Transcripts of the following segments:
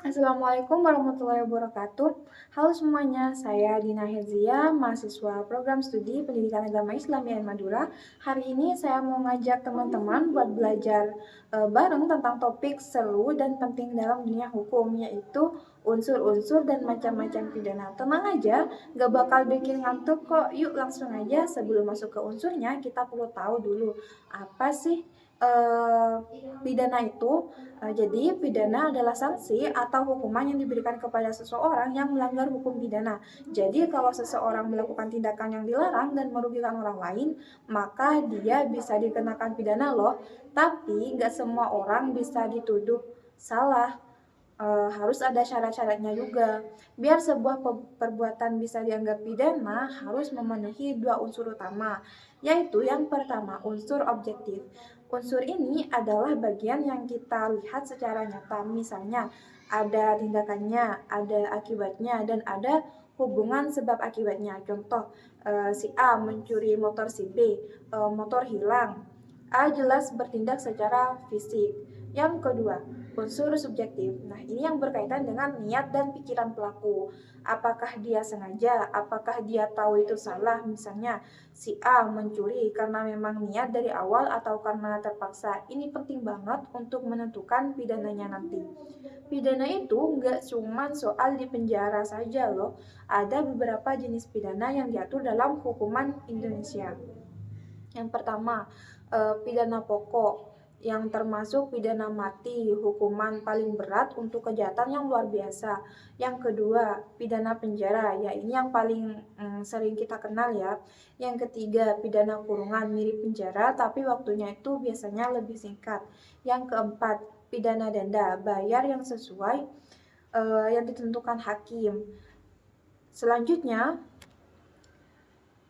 Assalamualaikum warahmatullahi wabarakatuh. Halo semuanya, saya Dina Hezia, mahasiswa program studi Pendidikan Agama Islam IAIN Madura. Hari ini saya mau ngajak teman-teman buat belajar bareng tentang topik seru dan penting dalam dunia hukum, yaitu unsur-unsur dan macam-macam pidana. Tenang aja, gak bakal bikin ngantuk kok. Yuk langsung aja, sebelum masuk ke unsurnya, kita perlu tahu dulu apa sih eh, pidana itu. Jadi, pidana adalah sanksi atau hukuman yang diberikan kepada seseorang yang melanggar hukum pidana. Jadi, kalau seseorang melakukan tindakan yang dilarang dan merugikan orang lain, maka dia bisa dikenakan pidana loh. Tapi, nggak semua orang bisa dituduh salah. Harus ada syarat-syaratnya juga. Biar sebuah perbuatan bisa dianggap pidana, harus memenuhi dua unsur utama, yaitu yang pertama, unsur objektif. Unsur ini adalah bagian yang kita lihat secara nyata, misalnya ada tindakannya, ada akibatnya, dan ada hubungan sebab akibatnya. Contoh, si A mencuri motor si B, motor hilang. A jelas bertindak secara fisik. Yang kedua, unsur subjektif. Nah, ini yang berkaitan dengan niat dan pikiran pelaku. Apakah dia sengaja? Apakah dia tahu itu salah? Misalnya, si A mencuri karena memang niat dari awal atau karena terpaksa. Ini penting banget untuk menentukan pidananya nanti. Pidana itu nggak cuma soal di penjara saja loh. Ada beberapa jenis pidana yang diatur dalam hukuman Indonesia. Yang pertama, pidana pokok yang termasuk pidana mati, hukuman paling berat untuk kejahatan yang luar biasa. Yang kedua, pidana penjara, ya ini yang paling sering kita kenal ya. Yang ketiga, pidana kurungan mirip penjara tapi waktunya itu biasanya lebih singkat. Yang keempat, pidana denda, bayar yang sesuai yang ditentukan hakim. Selanjutnya,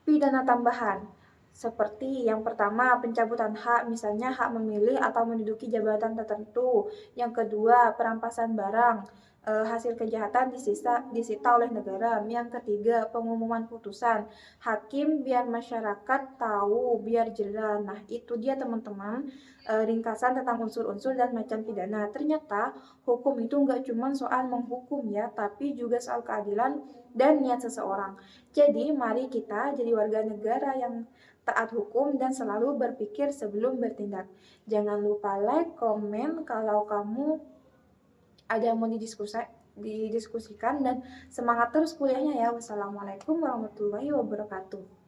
pidana tambahan, seperti yang pertama pencabutan hak, misalnya hak memilih atau menduduki jabatan tertentu. Yang kedua perampasan barang, hasil kejahatan disita oleh negara. Yang ketiga pengumuman putusan, hakim biar masyarakat tahu, biar jelas. Nah itu dia teman-teman, ringkasan tentang unsur-unsur dan macam pidana. Ternyata hukum itu nggak cuma soal menghukum ya, tapi juga soal keadilan dan niat seseorang. Jadi, mari kita jadi warga negara yang taat hukum dan selalu berpikir sebelum bertindak. Jangan lupa like, komen kalau kamu ada yang mau didiskusikan dan semangat terus kuliahnya ya. Wassalamualaikum warahmatullahi wabarakatuh.